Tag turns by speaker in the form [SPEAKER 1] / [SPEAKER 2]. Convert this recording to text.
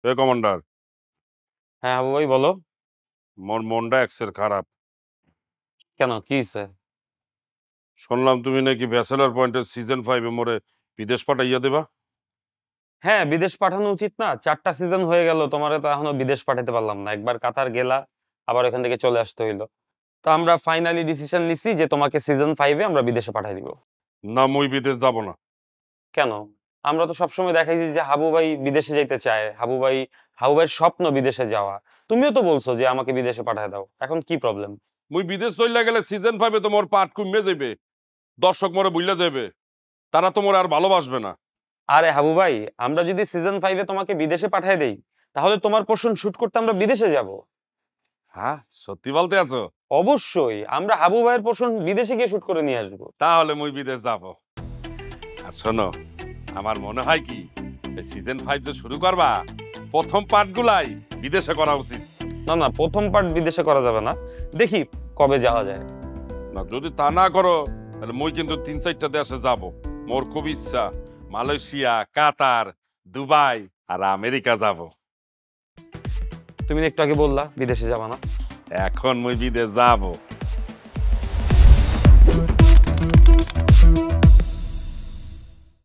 [SPEAKER 1] এ commander,
[SPEAKER 2] হ্যাঁ হাবু ভাই বলো।
[SPEAKER 1] মোর মনটা এক্সের খারাপ।
[SPEAKER 2] কেন, কি হয়েছে?
[SPEAKER 1] শুনলাম তুমি নাকি ব্যাচেলর পয়েন্টের সিজন 5 মোরে বিদেশ পাঠাইয়া দেবা।
[SPEAKER 2] হ্যাঁ, বিদেশ পাঠানো উচিত না? 4টা সিজন হয়ে গেল, তোমারে তো এখনো বিদেশ পাঠাতে পারলাম না। একবার কাতার গেলা, আবার এখান থেকে চলে আসতে হইলো। তো আমরা ফাইনালি ডিসিশন নিছি যে তোমাকে সিজন 5-এ আমরা বিদেশে পাঠাই দিব।
[SPEAKER 1] না, মুই বিদেশ যাব না।
[SPEAKER 2] কেন? আমরা তো সবসময় দেখাইছি যে হাবু ভাই বিদেশে যাইতে চায়, হাবু ভাইয়ের স্বপ্ন বিদেশে যাওয়া। তুমিও তো বলছো যে আমাকে বিদেশে পাঠায় দাও, এখন কি প্রবলেম?
[SPEAKER 1] মুই বিদেশ চইলা গেলে সিজন 5-এ তো মোর পাট কমে যাবে, দর্শক মোরে বুইলা দেবে, তারা তো মোরে আর ভালোবাসবে না।
[SPEAKER 2] আরে হাবু ভাই, আমরা যদি সিজন 5-এ তোমাকে বিদেশে পাঠায় দেই, তাহলে তোমার পোর্শন শুট করতে আমরা বিদেশে যাব।
[SPEAKER 1] হ্যাঁ, সত্যি বলতে আছো?
[SPEAKER 2] অবশ্যই আমরা হাবু ভাইয়ের পোর্শন বিদেশে গিয়ে শুট করে নিয়ে আসবো।
[SPEAKER 1] তাহলে মুই বিদেশ যাব। আর শোনো, আমার মনে হয় কি, সিজন 5 যে শুরু করবা, প্রথম পার্টগুলাই বিদেশে করা উচিত।
[SPEAKER 2] না না, প্রথম পার্ট বিদেশে করা যাবে না। দেখি কবে যাওয়া যায়।
[SPEAKER 1] না, যদি তা না করো তাহলে মুই কিন্তু 3-4টা দেশে যাব। মোর খুব ইচ্ছা মালয়েশিয়া, কাতার, দুবাই আর আমেরিকা যাব।
[SPEAKER 2] তুমি একটু আগে বললা বিদেশে যাবা না।
[SPEAKER 1] এখন মুই বিদেশ যাব।